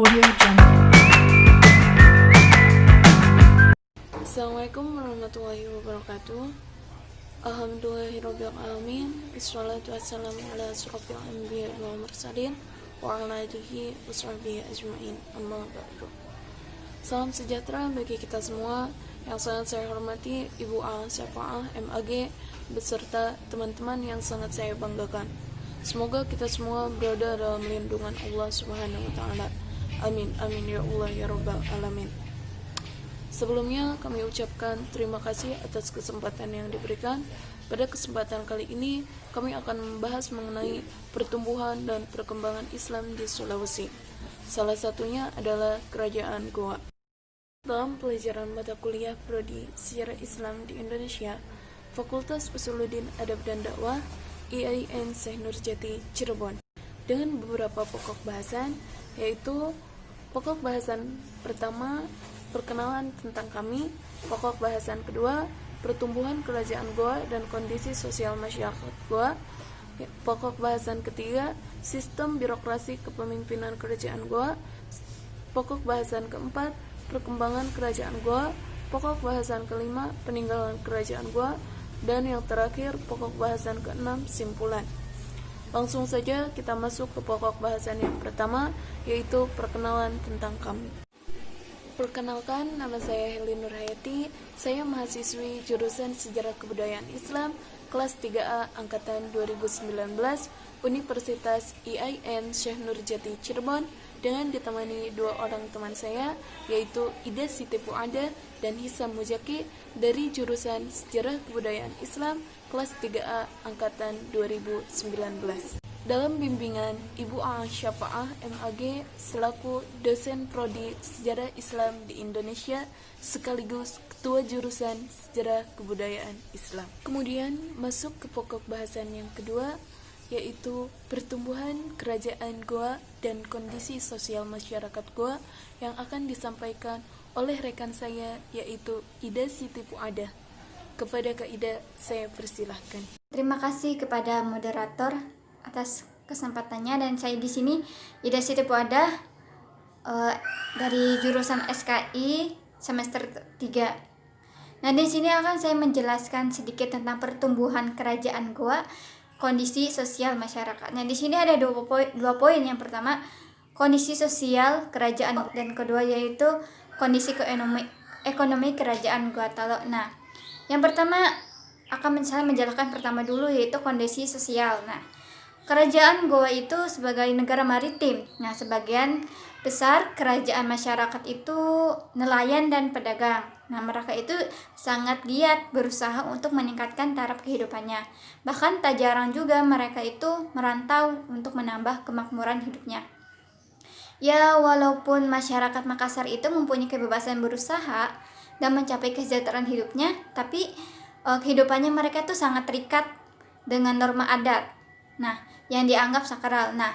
Audio Jungle. Assalamualaikum warahmatullahi wabarakatuh. Alhamdulillahirrabbilalamin. Wassalatu wassalamu ala asrofil anbiya wal mursalin wa ala alihi wa sahbihi ajma'in. Amma ba'du. Salam sejahtera bagi kita semua. Yang sangat saya hormati Ibu A. Syafa'ah MAG beserta teman-teman yang sangat saya banggakan. Semoga kita semua berada dalam lindungan Allah Subhanahu wa taala. Amin amin ya Allah ya rabbal alamin. Sebelumnya kami ucapkan terima kasih atas kesempatan yang diberikan. Pada kesempatan kali ini kami akan membahas mengenai pertumbuhan dan perkembangan Islam di Sulawesi. Salah satunya adalah Kerajaan Goa. Dalam pelajaran mata kuliah Prodi Sejarah Islam di Indonesia, Fakultas Usuluddin Adab dan Dakwah IAIN Syekh Nurjati Cirebon, dengan beberapa pokok bahasan, yaitu pokok bahasan pertama, perkenalan tentang kami. Pokok bahasan kedua, pertumbuhan Kerajaan Goa dan kondisi sosial masyarakat Goa. Pokok bahasan ketiga, sistem birokrasi kepemimpinan Kerajaan Goa. Pokok bahasan keempat, perkembangan Kerajaan Goa. Pokok bahasan kelima, peninggalan Kerajaan Goa. Dan yang terakhir, pokok bahasan keenam, simpulan. Langsung saja kita masuk ke pokok bahasan yang pertama, yaitu perkenalan tentang kami. Perkenalkan, nama saya Heli Nurhayati. Saya mahasiswi jurusan Sejarah Kebudayaan Islam kelas 3A angkatan 2019 Universitas IAIN Syekh Nurjati Cirebon, dengan ditemani dua orang teman saya, yaitu Ida Siti Fuada dan Hisam Mujaki dari jurusan Sejarah Kebudayaan Islam kelas 3A angkatan 2019. Dalam bimbingan Ibu A. Syafa'ah MAG selaku dosen Prodi Sejarah Islam di Indonesia sekaligus Ketua Jurusan Sejarah Kebudayaan Islam. Kemudian masuk ke pokok bahasan yang kedua, yaitu pertumbuhan Kerajaan Goa dan kondisi sosial masyarakat Goa, yang akan disampaikan oleh rekan saya, yaitu Ida Siti Fuada. Kepada Kak Ida, saya persilahkan. Terima kasih kepada moderator atas kesempatannya, dan saya di sini Ida Siti Fuada dari jurusan SKI semester 3. Nah, di sini akan saya menjelaskan sedikit tentang pertumbuhan Kerajaan Goa, kondisi sosial masyarakat. Nah, di sini ada dua poin. Yang pertama, kondisi sosial kerajaan, dan kedua yaitu kondisi ekonomi Kerajaan Goa Talo. Nah, yang pertama akan saya menjelaskan pertama dulu, yaitu kondisi sosial. Nah, Kerajaan Goa itu sebagai negara maritim. Nah, sebagian besar kerajaan masyarakat itu nelayan dan pedagang. Nah, mereka itu sangat giat berusaha untuk meningkatkan taraf kehidupannya. Bahkan tak jarang juga mereka itu merantau untuk menambah kemakmuran hidupnya. Ya, walaupun masyarakat Makassar itu mempunyai kebebasan berusaha dan mencapai kesejahteraan hidupnya, tapi kehidupannya mereka itu sangat terikat dengan norma adat. Nah, yang dianggap sakral. Nah,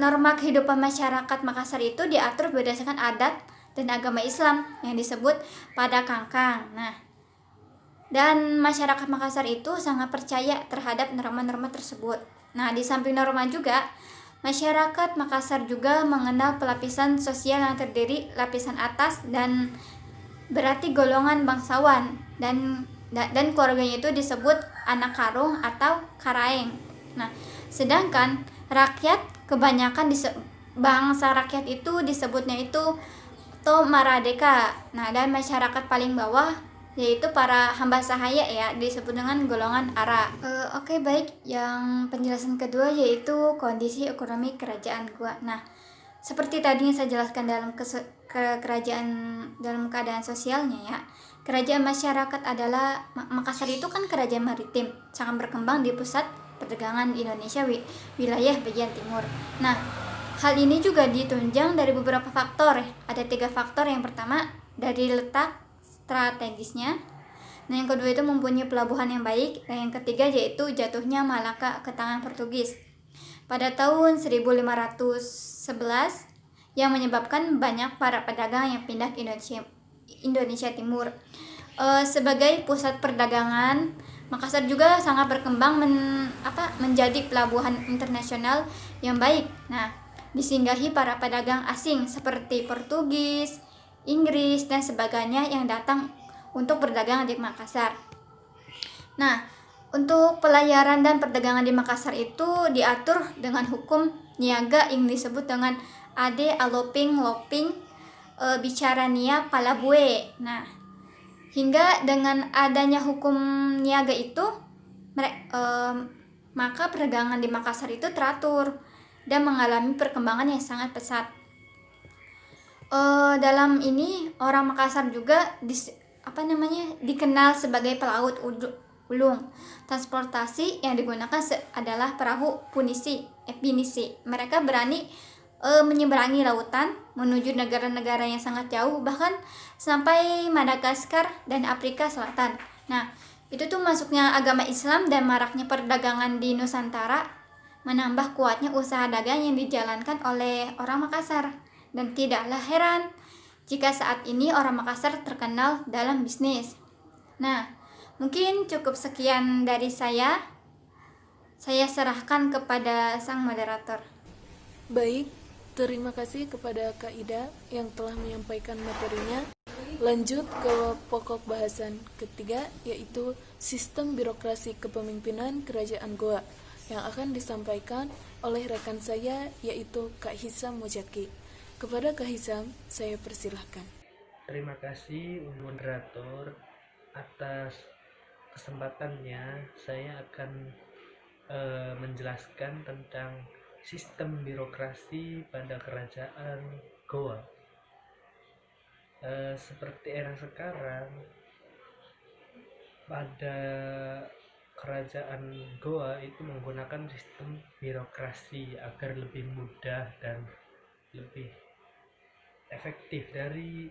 norma kehidupan masyarakat Makassar itu diatur berdasarkan adat dan agama Islam yang disebut pada kangkang. Nah, dan masyarakat Makassar itu sangat percaya terhadap norma-norma tersebut. Nah, di samping norma juga, masyarakat Makassar juga mengenal pelapisan sosial yang terdiri lapisan atas dan berarti golongan bangsawan, dan keluarganya itu disebut anak karung atau karaeng. Nah, sedangkan rakyat kebanyakan bangsa rakyat itu disebutnya itu Tomaradeka. Nah, dan masyarakat paling bawah yaitu para hamba sahaya ya, disebut dengan golongan Ara. Oke, baik. Yang penjelasan kedua yaitu kondisi ekonomi Kerajaan Goa. Nah, seperti tadi yang saya jelaskan dalam kerajaan dalam keadaan sosialnya ya. Kerajaan masyarakat adalah Makassar itu kan kerajaan maritim, sangat berkembang di pusat perdagangan Indonesia wilayah bagian timur. Nah, hal ini juga ditunjang dari beberapa faktor. Ada 3 faktor. Yang pertama dari letak strategisnya. Nah, yang kedua itu mempunyai pelabuhan yang baik. Dan yang ketiga yaitu jatuhnya Malaka ke tangan Portugis pada tahun 1511 yang menyebabkan banyak para pedagang yang pindah ke Indonesia Timur. Sebagai pusat perdagangan, Makassar juga sangat berkembang menjadi pelabuhan internasional yang baik. Nah, disinggahi para pedagang asing seperti Portugis, Inggris, dan sebagainya yang datang untuk berdagang di Makassar. Nah, untuk pelayaran dan perdagangan di Makassar itu diatur dengan hukum niaga yang disebut dengan Ade Aloping Loping Bicarania Palabue. Nah, hingga dengan adanya hukum niaga itu maka perdagangan di Makassar itu teratur dan mengalami perkembangan yang sangat pesat. Dalam ini orang Makassar juga dikenal sebagai pelaut ulung. Transportasi yang digunakan adalah perahu pinisi. Mereka berani menyeberangi lautan menuju negara-negara yang sangat jauh, bahkan sampai Madagaskar dan Afrika Selatan. Nah, itu tuh masuknya agama Islam dan maraknya perdagangan di Nusantara menambah kuatnya usaha dagang yang dijalankan oleh orang Makassar. Dan tidaklah heran jika saat ini orang Makassar terkenal dalam bisnis. Nah, mungkin cukup sekian dari saya. Saya serahkan kepada sang moderator. Baik, terima kasih kepada Kak Ida yang telah menyampaikan materinya. Lanjut ke pokok bahasan ketiga, yaitu sistem birokrasi kepemimpinan Kerajaan Goa, yang akan disampaikan oleh rekan saya, yaitu Kak Hisam Mojaki. Kepada Kak Hisam, saya persilahkan. Terima kasih moderator atas kesempatannya. Saya akan menjelaskan tentang sistem birokrasi pada Kerajaan Goa. Seperti era sekarang, pada Kerajaan Goa itu menggunakan sistem birokrasi agar lebih mudah dan lebih efektif. Dari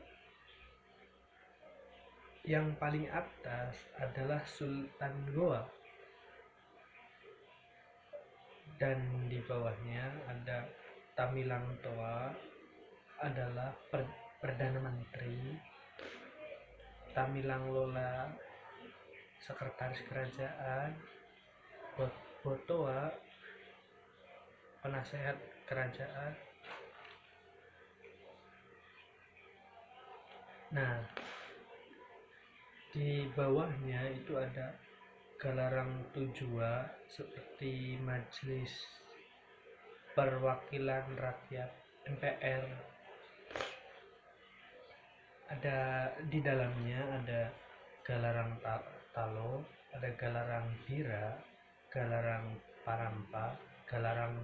yang paling atas adalah Sultan Goa, dan di bawahnya ada Tamilang Toa adalah Perdana Menteri, Tamilang Lola Sekretaris Kerajaan, Botoa Penasehat Kerajaan. Nah, di bawahnya itu ada Galarang Tujua seperti Majelis Perwakilan Rakyat MPR. Ada di dalamnya ada Galarang Talo, ada Galarang Bira, Galarang Parampa, Galarang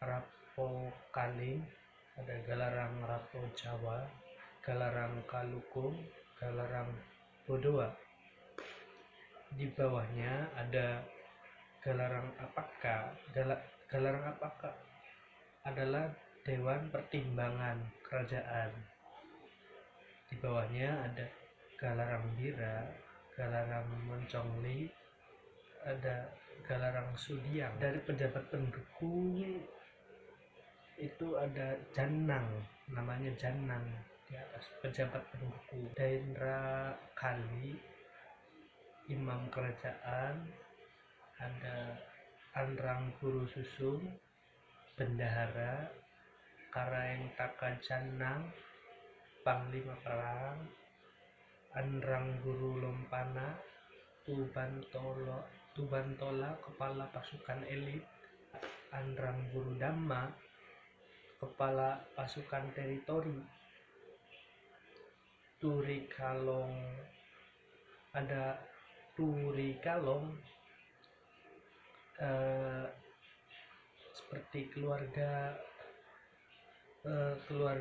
Rapo Kaling, ada Galarang Rapo Jawa, Galarang Kalukung, Galarang Bodoa. Di bawahnya ada Galarang Apaka. Galarang Apaka adalah Dewan Pertimbangan Kerajaan. Di bawahnya ada Galarang Bira, Galarang Moncongli, ada Galarang Sudiang. Dari pejabat pendukung itu ada Janang, namanya Janang di atas pejabat pendukung. Daendra Kali, Imam Kerajaan, ada Anrang Guru Susung, Bendahara, Karaeng Taka Janang, Panglima Perang, Anrang Guru Lompana, Tubantola Kepala Pasukan Elit, Anrang Guru Dhamma, Kepala Pasukan Teritori, Turi Kalong, ada Turi Kalong, seperti keluarga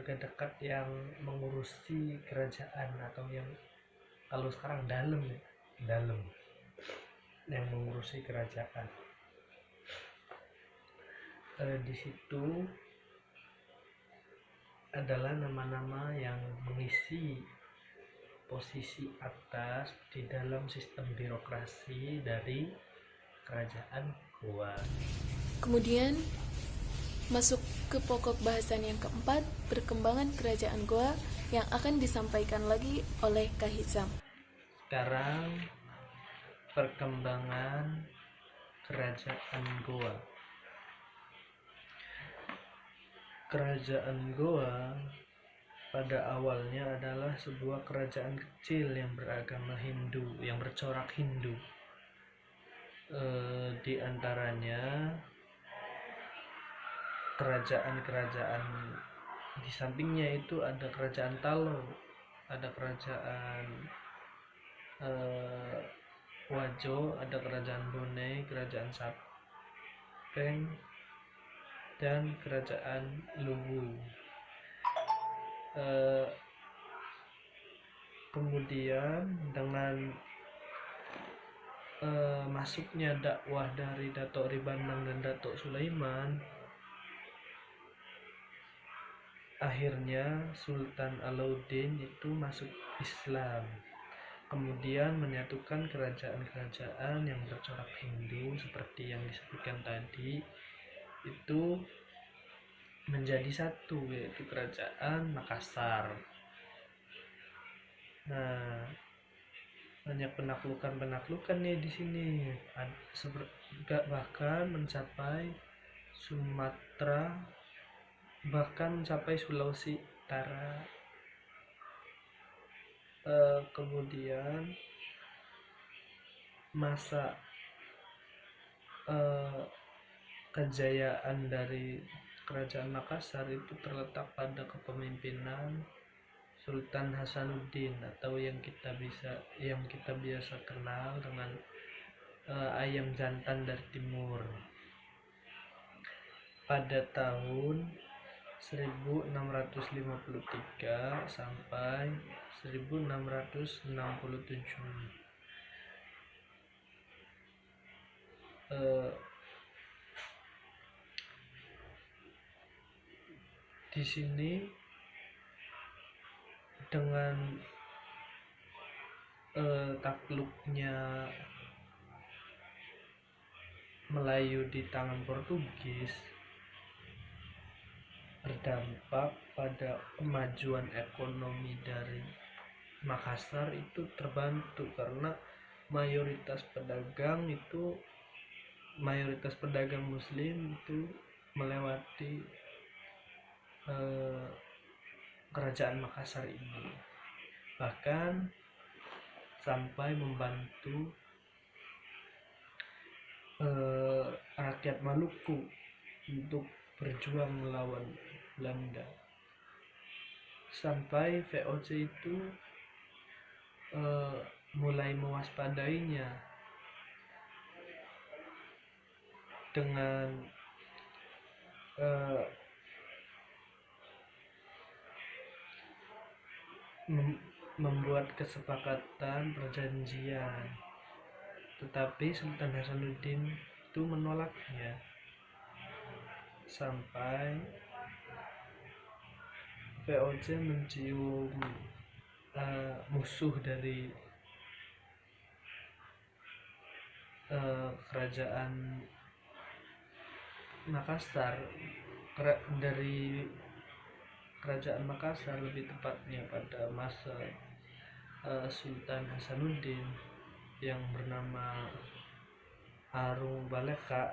dekat yang mengurusi kerajaan, atau yang kalau sekarang dalam yang mengurusi kerajaan. Di situ adalah nama-nama yang mengisi posisi atas di dalam sistem birokrasi dari Kerajaan Goa. Kemudian masuk ke pokok bahasan yang keempat, perkembangan Kerajaan Goa, yang akan disampaikan lagi oleh Kak Hisam. Sekarang perkembangan Kerajaan Goa. Kerajaan Goa pada awalnya adalah sebuah kerajaan kecil yang beragama Hindu, yang bercorak Hindu. Di antaranya kerajaan-kerajaan di sampingnya itu ada kerajaan Talo, ada kerajaan Wajo, ada kerajaan Bone, kerajaan Sapeng, dan kerajaan Luwu. Kemudian dengan masuknya dakwah dari Datuk Ribandang dan Datuk Sulaiman, akhirnya Sultan Alauddin itu masuk Islam, kemudian menyatukan kerajaan-kerajaan yang bercorak Hindu seperti yang disebutkan tadi itu menjadi satu, yaitu kerajaan Makassar. Nah, banyak penaklukan nih di sini, bahkan mencapai Sumatera, bahkan mencapai Sulawesi Utara. Kemudian masa kejayaan dari kerajaan Makassar itu terletak pada kepemimpinan Sultan Hasanuddin, atau yang kita biasa kenal dengan ayam jantan dari timur. Pada tahun 1653 sampai 1667 di sini dengan takluknya Melayu di tangan Portugis berdampak pada kemajuan ekonomi dari Makassar itu terbantu, karena mayoritas pedagang Muslim itu melewati kerajaan Makassar ini, bahkan sampai membantu rakyat Maluku untuk berjuang melawan Belanda, sampai VOC itu mulai mewaspadainya dengan membuat kesepakatan perjanjian, tetapi Sultan Hasanuddin itu menolaknya, sampai VOC mencium musuh dari kerajaan Makassar, dari kerajaan Makassar lebih tepatnya pada masa Sultan Hasanuddin yang bernama Aru Baleka,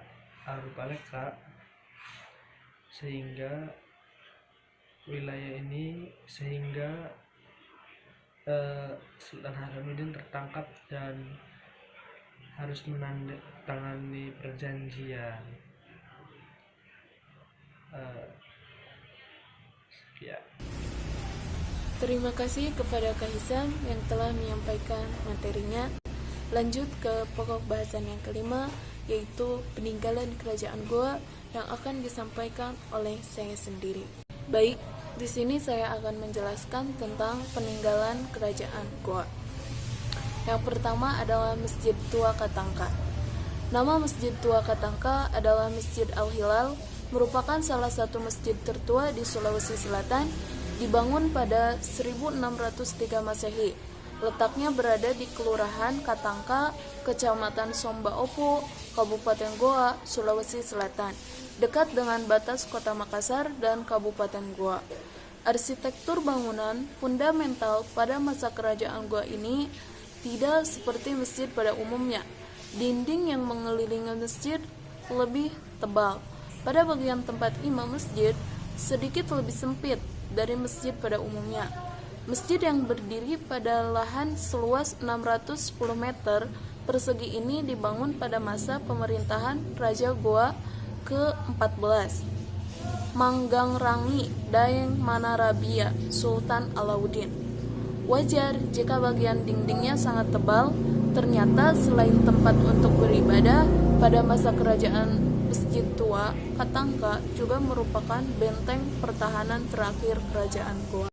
sehingga Sultan Hasanuddin tertangkap dan harus menandatangani perjanjian. Ya. Terima kasih kepada Kak Hisam yang telah menyampaikan materinya. Lanjut ke pokok bahasan yang kelima, yaitu peninggalan kerajaan Goa yang akan disampaikan oleh saya sendiri. Baik, di sini saya akan menjelaskan tentang peninggalan kerajaan Goa. Yang pertama adalah Masjid Tua Katangka. Nama Masjid Tua Katangka adalah Masjid Al-Hilal, merupakan salah satu masjid tertua di Sulawesi Selatan, dibangun pada 1603 Masehi. Letaknya berada di Kelurahan Katangka, Kecamatan Sombaopo, Kabupaten Goa, Sulawesi Selatan, dekat dengan batas Kota Makassar dan Kabupaten Goa. Arsitektur bangunan fundamental pada masa kerajaan Goa ini tidak seperti masjid pada umumnya. Dinding yang mengelilingi masjid lebih tebal. Pada bagian tempat imam masjid sedikit lebih sempit dari masjid pada umumnya. Masjid yang berdiri pada lahan seluas 610 meter persegi ini dibangun pada masa pemerintahan Raja Goa ke-14, Manggangrangi Daeng Manarabia Sultan Alauddin. Wajar jika bagian dindingnya sangat tebal. Ternyata selain tempat untuk beribadah, pada masa kerajaan Masjid Tua Katangka juga merupakan benteng pertahanan terakhir kerajaan Goa.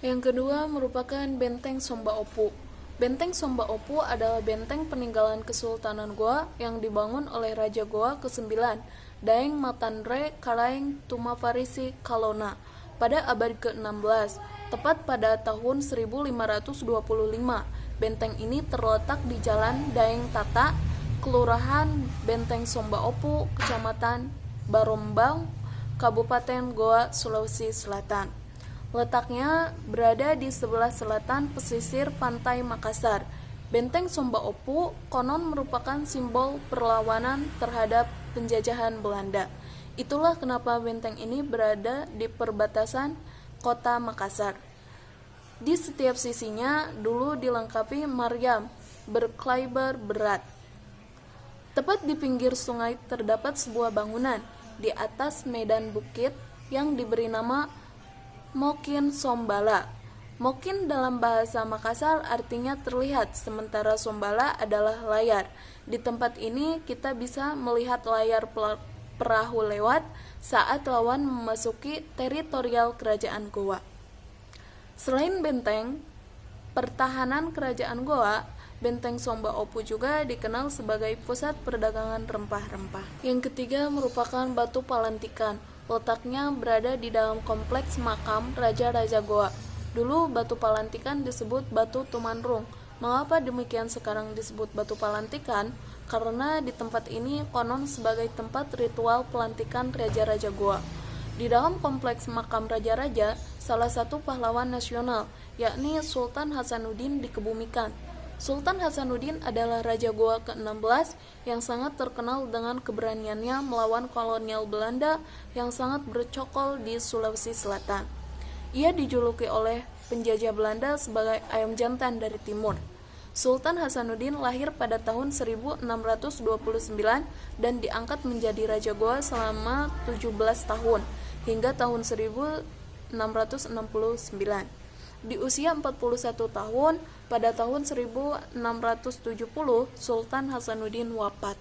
Yang kedua merupakan benteng Somba Opu. Benteng Somba Opu adalah benteng peninggalan Kesultanan Goa yang dibangun oleh Raja Goa ke-9, Daeng Matanre Karaeng Tumafarisi Kalona pada abad ke-16, tepat pada tahun 1525. Benteng ini terletak di Jalan Daeng Tata, Kelurahan Benteng Somba Opu, Kecamatan Barombang, Kabupaten Goa, Sulawesi Selatan. Letaknya berada di sebelah selatan pesisir pantai Makassar. Benteng Somba Opu konon merupakan simbol perlawanan terhadap penjajahan Belanda. Itulah kenapa benteng ini berada di perbatasan kota Makassar. Di setiap sisinya dulu dilengkapi meriam berkaliber berat. Tepat di pinggir sungai terdapat sebuah bangunan di atas medan bukit yang diberi nama Mokin Sombala. Mokin dalam bahasa Makassar artinya terlihat, sementara Sombala adalah layar. Di tempat ini kita bisa melihat layar perahu lewat saat lawan memasuki teritorial kerajaan Goa. Selain benteng pertahanan kerajaan Goa, Benteng Somba Opu juga dikenal sebagai pusat perdagangan rempah-rempah. Yang ketiga merupakan Batu Palantikan. Letaknya berada di dalam kompleks makam Raja-Raja Goa. Dulu Batu Palantikan disebut Batu Tumanrung. Mengapa demikian sekarang disebut Batu Palantikan? Karena di tempat ini konon sebagai tempat ritual pelantikan Raja-Raja Goa. Di dalam kompleks makam Raja-Raja, salah satu pahlawan nasional, yakni Sultan Hasanuddin dikebumikan. Sultan Hasanuddin adalah Raja Goa ke-16 yang sangat terkenal dengan keberaniannya melawan kolonial Belanda yang sangat bercokol di Sulawesi Selatan. Ia dijuluki oleh penjajah Belanda sebagai ayam jantan dari timur. Sultan Hasanuddin lahir pada tahun 1629 dan diangkat menjadi Raja Goa selama 17 tahun hingga tahun 1669. Di usia 41 tahun, pada tahun 1670, Sultan Hasanuddin wafat.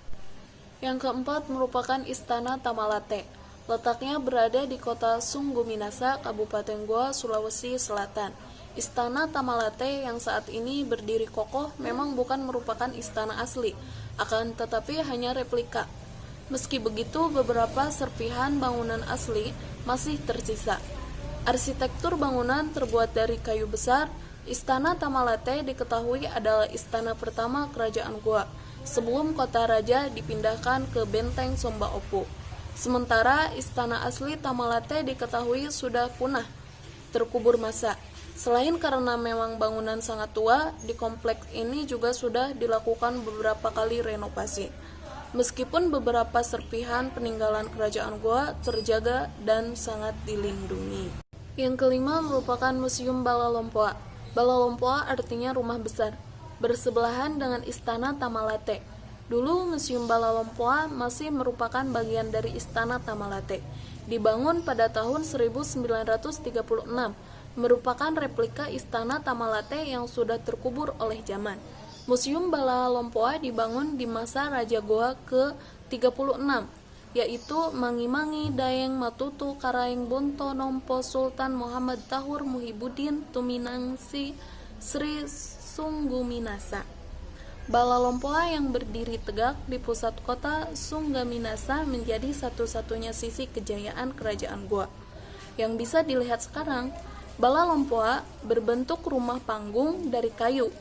Yang keempat merupakan Istana Tamalate. Letaknya berada di kota Sungguminasa, Kabupaten Goa, Sulawesi Selatan. Istana Tamalate yang saat ini berdiri kokoh memang bukan merupakan istana asli, akan tetapi hanya replika. Meski begitu, beberapa serpihan bangunan asli masih tersisa. Arsitektur bangunan terbuat dari kayu besar. Istana Tamalate diketahui adalah istana pertama kerajaan Goa sebelum kota raja dipindahkan ke Benteng Somba Opu. Sementara istana asli Tamalate diketahui sudah punah, terkubur masa. Selain karena memang bangunan sangat tua, di kompleks ini juga sudah dilakukan beberapa kali renovasi. Meskipun beberapa serpihan peninggalan kerajaan Goa terjaga dan sangat dilindungi. Yang kelima merupakan Museum Balalompoa. Balalompoa artinya rumah besar, bersebelahan dengan Istana Tamalate. Dulu Museum Balalompoa masih merupakan bagian dari Istana Tamalate. Dibangun pada tahun 1936, merupakan replika Istana Tamalate yang sudah terkubur oleh zaman. Museum Balalompoa dibangun di masa Raja Goa ke-36, yaitu Mangi-Mangi Daeng Matutu Karaeng Bonto Nompo Sultan Muhammad Tahur Muhibuddin Tuminangsi Sri Sungguminasa. Balalompoa yang berdiri tegak di pusat kota Sunggaminasa menjadi satu-satunya sisi kejayaan kerajaan Goa. Yang bisa dilihat sekarang, Balalompoa berbentuk rumah panggung dari kayu.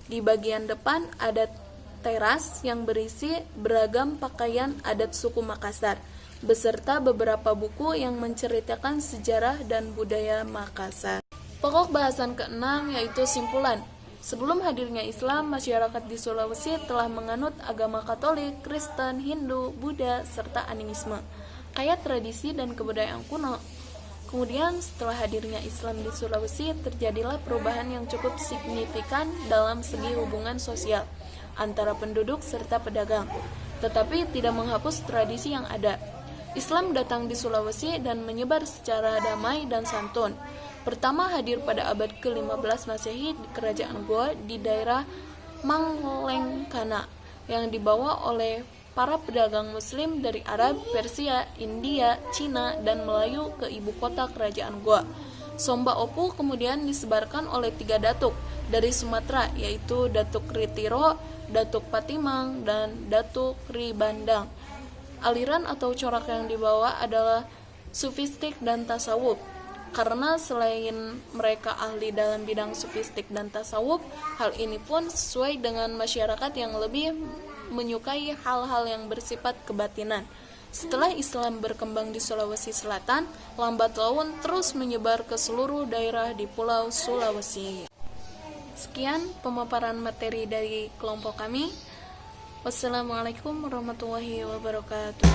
Di bagian depan ada teras yang berisi beragam pakaian adat suku Makassar, beserta beberapa buku yang menceritakan sejarah dan budaya Makassar. Pokok bahasan ke-6 yaitu simpulan. Sebelum hadirnya Islam, masyarakat di Sulawesi telah menganut agama Katolik, Kristen, Hindu, Buddha, serta animisme. Kaya tradisi dan kebudayaan kuno, Kemudian setelah hadirnya Islam di Sulawesi, terjadilah perubahan yang cukup signifikan dalam segi hubungan sosial antara penduduk serta pedagang, tetapi tidak menghapus tradisi yang ada. Islam datang di Sulawesi dan menyebar secara damai dan santun. Pertama hadir pada abad ke-15 Masehi di Kerajaan Goa di daerah Manglengkana yang dibawa oleh para pedagang muslim dari Arab, Persia, India, Cina, dan Melayu ke ibu kota kerajaan Goa. Somba Opu kemudian disebarkan oleh 3 datuk dari Sumatera, yaitu Datuk Ritiro, Datuk Patimang, dan Datuk Ribandang. Aliran atau corak yang dibawa adalah sufistik dan tasawuf. Karena selain mereka ahli dalam bidang sufistik dan tasawuf, hal ini pun sesuai dengan masyarakat yang lebih menyukai hal-hal yang bersifat kebatinan. Setelah Islam berkembang di Sulawesi Selatan, lambat laun terus menyebar ke seluruh daerah di Pulau Sulawesi. Sekian pemaparan materi dari kelompok kami. Wassalamualaikum warahmatullahi wabarakatuh.